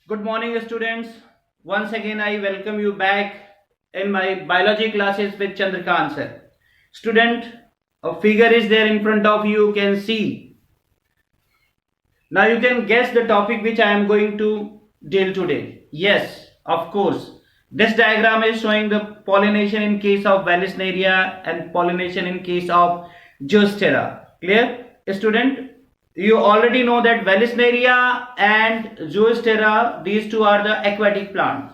Good morning, students. Once again, I welcome you back in my biology classes with Chandrakant sir. Student, a figure is there in front of you. You can see. Now you can guess the topic which I am going to deal today. Yes, of course. This diagram is showing the pollination in case of Vallisneria and pollination in case of Zoastera. Clear, student? You already know that Vallisneria and Zoastera, these two are the aquatic plants.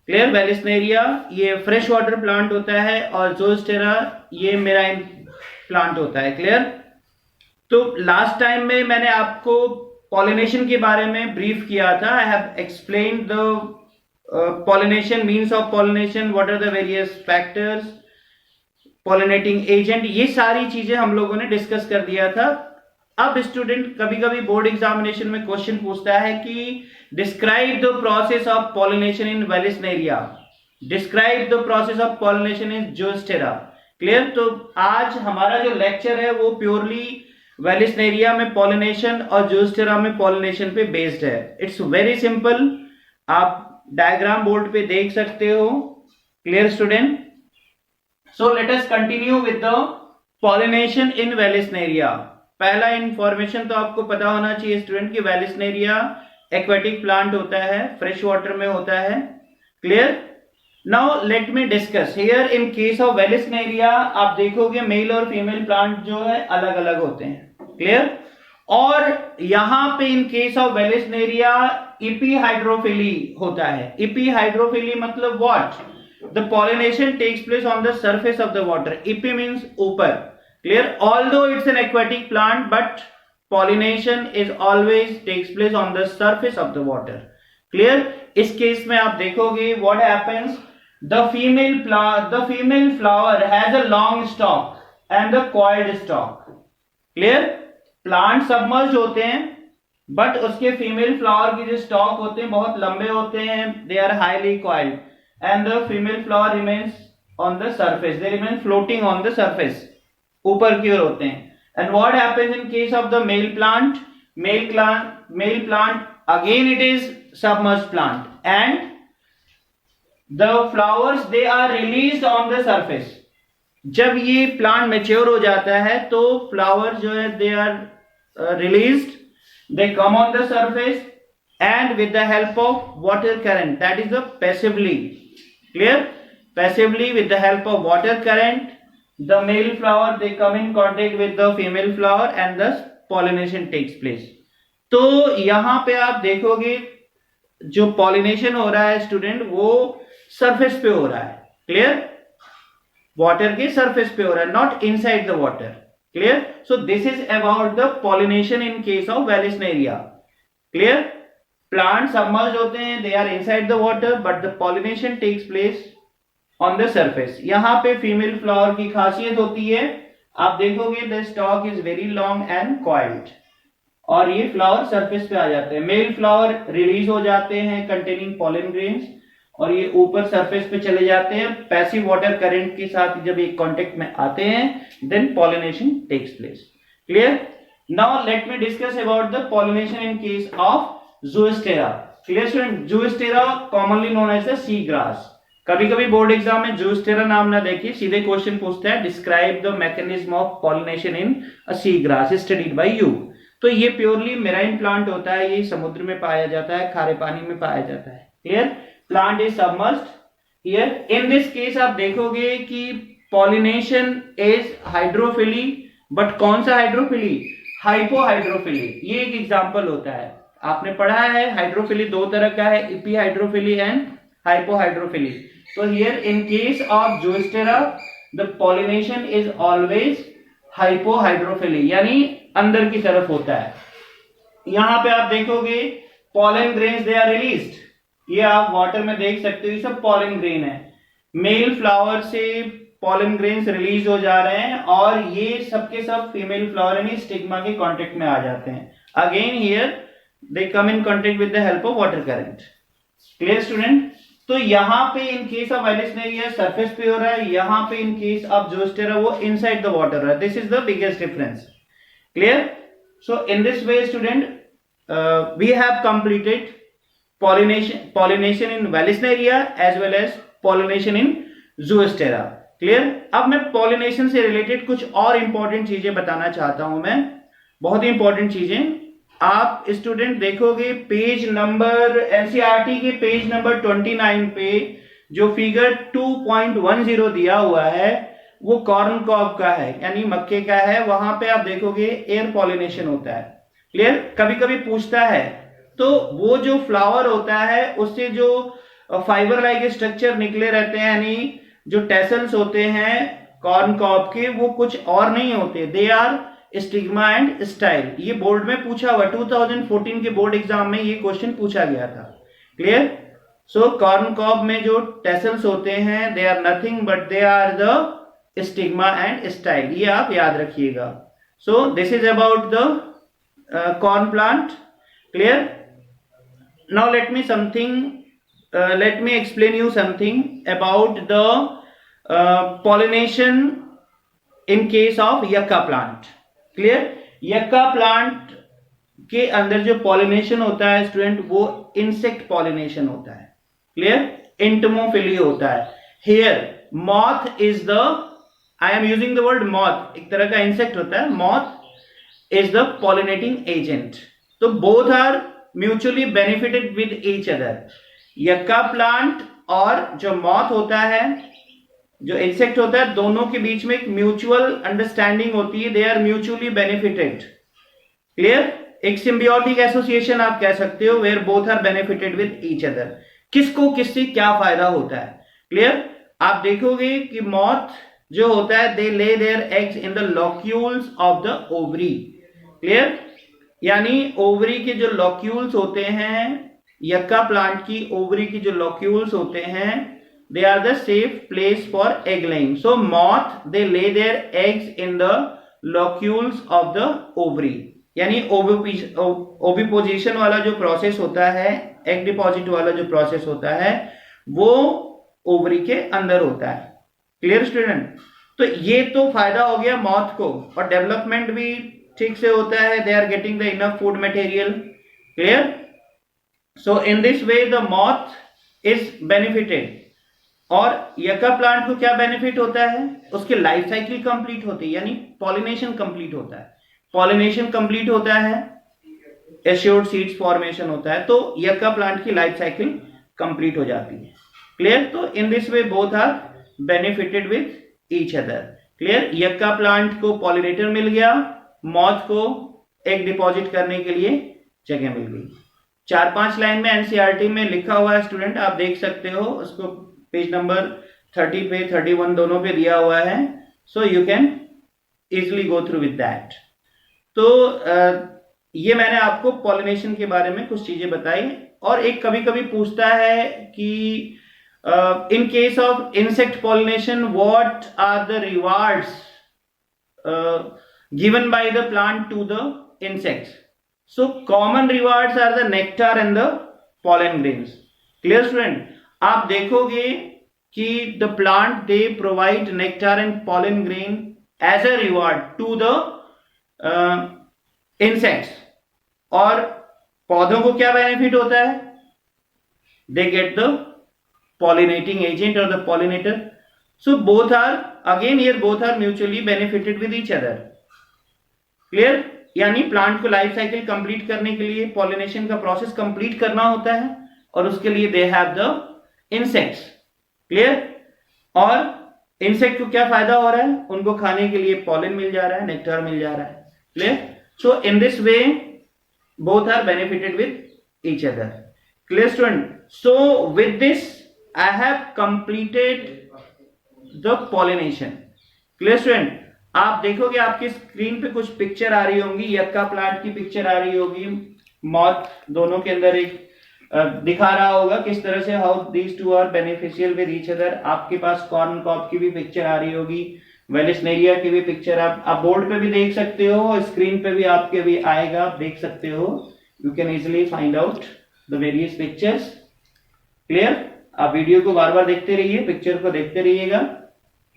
Clear, Vallisneria ये fresh water plant होता है और Zostera ये marine plant होता है. Clear. तो last time में मैंने आपको पॉलिनेशन के बारे में ब्रीफ किया था. I have explain the pollination, means of pollination, what are the various factors, pollinating agent, ये सारी चीजें हम लोगों ने डिस्कस कर दिया था. अब स्टूडेंट कभी कभी बोर्ड एग्जामिनेशन में क्वेश्चन पूछता है कि describe the process of pollination in Vallisneria, describe the process of pollination in Zostera. Clear. तो आज हमारा जो लेक्चर है वो प्योरली वेलिस्नेरिया में पॉलिनेशन और जोस्टेरा में पॉलिनेशन पे बेस्ड है. इट्स वेरी सिंपल, आप डायग्राम बोर्ड पे देख सकते हो. Clear student. So let us continue with the pollination in Vallisneria. पहला इंफॉर्मेशन तो आपको पता होना चाहिए स्टूडेंट कि वेलिस्नेरिया एक्वेटिक प्लांट होता है, फ्रेश वाटर में होता है. Clear. Now let me discuss here in case of Vallisneria. आप देखोगे मेल और फीमेल प्लांट जो है अलग अलग होते हैं. क्लियर. और यहां पे in case of Vallisneria epihydrophily होता है. इपीहाइड्रोफिली मतलब what? The pollination takes place on the surface of the water. Epi means ऊपर. Clear. Although it's an aquatic plant, but pollination is always takes place on the surface of the water. Clear. इस case में आप देखोगे what happens, the female flower has a long stalk and the coiled stalk. Clear. Plant submerge होते हैं but उसके female flower की जो stock होते हैं बहुत लंबे होते हैं. They are highly coiled and the female flower remains on the surface. They remain floating on the surface. ऊपर की ओर होते हैं. And what happens in case of the male plant? Male plant again it is submerged plant and the flowers they are released on the surface. जब ये plant mature हो जाता है तो फ्लावर जो है they are released, they come on the surface and with the help of water current, that is the passively. Clear. Passively with the help of water current the male flower they come in contact with the female flower and thus pollination takes place. तो यहां पे आप देखोगे जो pollination हो रहा है student वो सरफेस पे हो रहा है. क्लियर. वाटर के सरफेस पे हो रहा है, not inside the water. Clear. So this is about the pollination in case of Vallisneria. Clear. Plant submerge होते हैं, they are inside the water but the pollination takes place on the surface. यहां पे female flower की खासियत होती है, आप देखोगे the stock is very long and coiled और ये फ्लावर सरफेस पे आ जाते हैं. मेल फ्लावर रिलीज हो जाते हैं कंटेनिंग पॉलन ग्रेन्स और ये ऊपर सरफेस पे चले जाते हैं. पैसिव वाटर करंट के साथ जब ये कांटेक्ट में आते हैं then pollination takes place. Clear. Now let me discuss about the pollination in case of Zostera. Clear student. Zostera commonly known as the sea grass. कभी कभी बोर्ड एग्जाम में ज़ोस्टेरा नाम ना देखिए, सीधे क्वेश्चन पूछता है describe the mechanism of pollination in a sea grass studied by you. तो ये प्योरली मेराइन प्लांट होता है, ये समुद्र में पाया जाता है, खारे पानी में पाया जाता है. Clear. Plant is submerged here. In this case आप देखोगे कि पॉलिनेशन इज हाइड्रोफिली, बट कौन सा हाइड्रोफिली? हाइपोहाइड्रोफिली. ये एक एग्जांपल होता है, आपने पढ़ा है हाइड्रोफिली दो तरह का है, इपीहाइड्रोफिली and hypohydrophily. So here in case of Zoastera the pollination is always hypohydrophily, यानी अंदर की तरफ होता है. यहां पे आप देखोगे pollen grains they are released. ये आप वाटर में देख सकते हो, ये सब pollen grain है. मेल फ्लावर से pollen grains रिलीज हो जा रहे हैं और ये सबके सब फीमेल फ्लावर यानी स्टिग्मा के कांटेक्ट में आ जाते हैं. Again here they come in contact with the help of water current. Clear student. तो यहां पे in case of Vallisneria surface पे हो रहा है, यहां पे इन केस ऑफ ज़ोस्टेरा वो इनसाइड द वाटर है. This is the biggest difference. Clear. So in this way student we have completed pollination in Vallisneria as well as pollination in Zoostera. Clear? अब मैं pollination से related कुछ और important चीजें बताना चाहता हूं मैं, बहुत ही इंपॉर्टेंट चीजें। आप स्टूडेंट देखोगे पेज नंबर एनसीईआरटी के पेज नंबर 29 पे जो फिगर 2.10 दिया हुआ है वो कॉर्न कॉब का है, यानी मक्के का है। वहां पे आप देखोगे एयर पॉलिनेशन होता है। क्लियर? कभी कभी पूछता है, तो वो जो फ्लावर होता है उससे जो फाइबर लाइक स्ट्रक्चर निकले रहते हैं, यानी जो टेसल्स होते हैं कॉर्न कॉब के, वो कुछ और नहीं होते, they are stigma and style. ये बोर्ड में पूछा हुआ, 2014 के बोर्ड एग्जाम में ये क्वेश्चन पूछा गया था। क्लियर? सो कॉर्न कॉब में जो टेसल्स होते हैं they are nothing but they are the stigma and style, ये आप याद रखिएगा। So this is about the corn plant. Clear? Now let me explain you something about the pollination in case of yucca plant. Clear? yucca plant के अंदर जो pollination होता है student वो इंसेक्ट पॉलिनेशन होता है। क्लियर? एंटोमोफिली होता है। Here moth is the, I am using the word moth, एक तरह का इंसेक्ट होता है। Moth is the pollinating agent. तो both are mutually benefited with each other. Yucca plant और जो मॉथ होता है, जो इंसेक्ट होता है, दोनों के बीच में एक म्यूचुअल अंडरस्टैंडिंग होती है, they are mutually benefited. Clear? एक सिम्बियोटिक एसोसिएशन आप कह सकते हो, where both are benefited with each other. किसको किससे क्या फायदा होता है? क्लियर? आप देखोगे कि मॉथ जो होता है they lay their eggs in the locules of the ovary. Clear? यानी ओवरी के जो लॉक्यूल्स होते हैं, यक्का प्लांट की ओवरी की जो लॉक्यूल्स होते हैं, they are the safe place for egg laying. So moth they lay their eggs in the locules of the ovary, यानी ओविपोजिशन वाला जो प्रोसेस होता है, एग डिपॉजिट वाला जो प्रोसेस होता है, वो ओवरी के अंदर होता है। Clear student? तो ये तो फायदा हो गया मॉथ को, और डेवलपमेंट भी ठीक से होता है, they are getting the enough food material. Clear? So in this way the moth is benefited. और यक्का प्लांट को क्या बेनिफिट होता है? उसकी लाइफ साइकिल कंप्लीट होती है, यानी पॉलिनेशन कंप्लीट होता है। पॉलिनेशन कंप्लीट होता है, एश्योर्ड सीड्स फॉर्मेशन होता है, तो यक्का प्लांट की लाइफ साइकिल कंप्लीट हो जाती है। क्लियर? तो in this way both are benefited with each other. Clear? Yucca plant को पॉलिनेटर मिल गया, मॉथ को एग डिपॉजिट करने के लिए जगह मिल गई। 4-5 लाइन में एनसीईआरटी में लिखा हुआ है स्टूडेंट, आप देख सकते हो उसको, पेज नंबर 30 पे 31 दोनों पे दिया हुआ है। So you can easily go through with that. तो ये मैंने आपको पॉलिनेशन के बारे में कुछ चीजें बताई। और एक कभी कभी पूछता है कि in case of insect pollination what are the rewards given by the plant to the insects. So common rewards are the nectar and the pollen grains. Clear student? आप देखोगे कि the plant they provide nectar and pollen grain as a reward to the insects. और पौधों को क्या benefit होता है? They get the pollinating agent or the pollinator. So both are, again here both are mutually benefited with each other. Clear? यानी plant को life cycle complete करने के लिए पॉलिनेशन का प्रोसेस कंप्लीट करना होता है, और उसके लिए they have the insects. Clear? और इंसेक्ट को क्या फायदा हो रहा है? उनको खाने के लिए पॉलन मिल जा रहा है, नेक्टर मिल जा रहा है। Clear? So in this way both are benefited with each other. Clear student? So with this I have completed the pollination. Clear student? आप देखोगे आपकी स्क्रीन पे कुछ पिक्चर आ रही होंगी, यक्का प्लांट की पिक्चर आ रही होगी, मॉथ दोनों के अंदर एक दिखा रहा होगा किस तरह से how these two are beneficial with each other. आपके पास कॉर्न कॉब की भी पिक्चर आ रही होगी, वेलिस्नेरिया की भी पिक्चर आप बोर्ड पे भी देख सकते हो, स्क्रीन पे भी आपके भी आएगा, आप देख सकते हो। You can easily find out the various pictures. Clear? आप वीडियो को बार बार देखते रहिए, पिक्चर को देखते रहिएगा।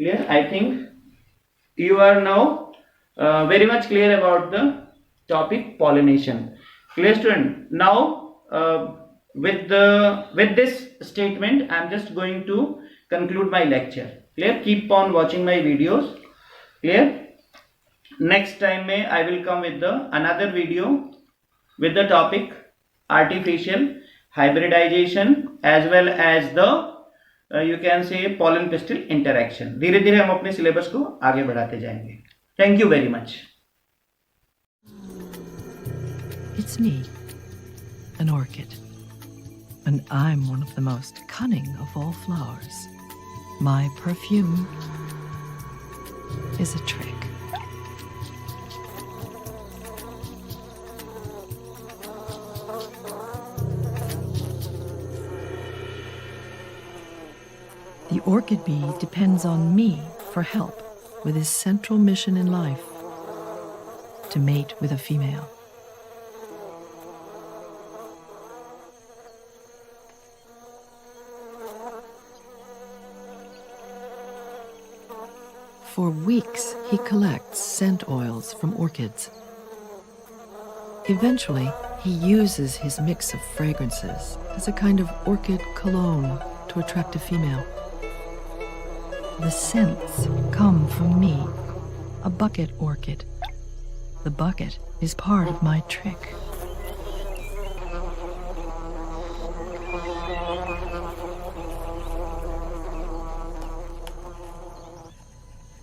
Clear? I think you are now very much clear about the topic pollination. Clear student? Now with this statement, I'm just going to conclude my lecture. Clear? Keep on watching my videos. Clear? Next time I will come with another video with the topic artificial hybridization as well as the you can say pollen pistil interaction. धीरे धीरे हम अपने syllabus को आगे बढ़ाते जाएंगे. Thank you very much. It's me, an orchid, and I'm one of the most cunning of all flowers. My perfume is a trick. The orchid bee depends on me for help with his central mission in life, to mate with a female. For weeks, he collects scent oils from orchids. Eventually, he uses his mix of fragrances as a kind of orchid cologne to attract a female. The scents come from me, a bucket orchid. The bucket is part of my trick.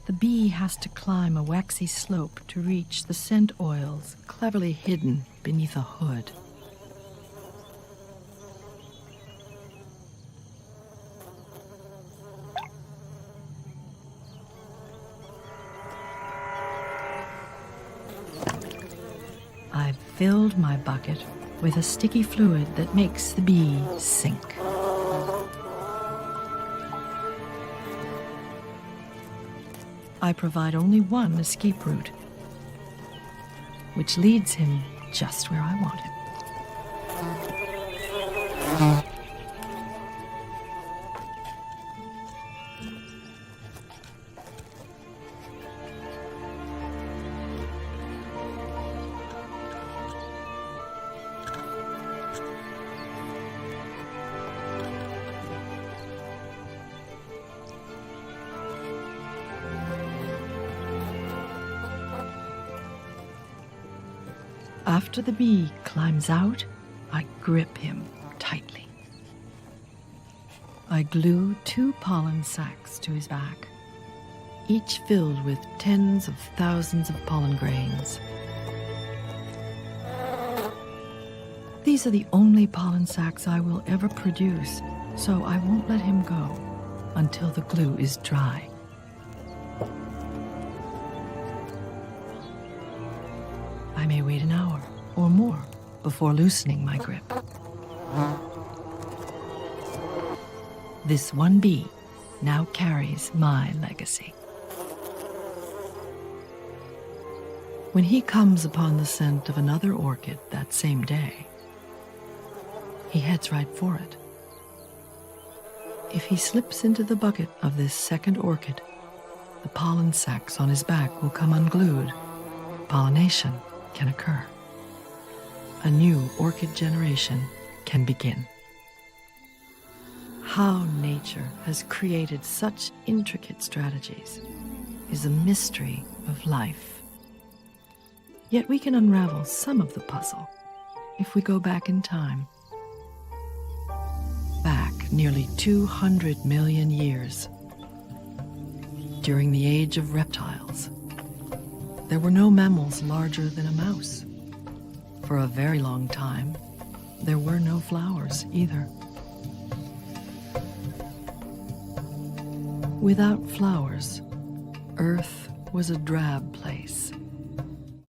The bee has to climb a waxy slope to reach the scent oils cleverly hidden beneath a hood. I've filled my bucket with a sticky fluid that makes the bee sink. I provide only one escape route, which leads him just where I want him. After the bee climbs out, I grip him tightly. I glue 2 pollen sacs to his back, each filled with tens of thousands of pollen grains. These are the only pollen sacs I will ever produce, so I won't let him go until the glue is dry. I may wait an hour or more before loosening my grip. This one bee now carries my legacy. When he comes upon the scent of another orchid that same day, he heads right for it. If he slips into the bucket of this second orchid, the pollen sacs on his back will come unglued. Pollination can occur. A new orchid generation can begin. How nature has created such intricate strategies is a mystery of life. Yet we can unravel some of the puzzle if we go back in time. Back nearly 200 million years. During the age of reptiles, there were no mammals larger than a mouse. For a very long time, there were no flowers either. Without flowers, Earth was a drab place.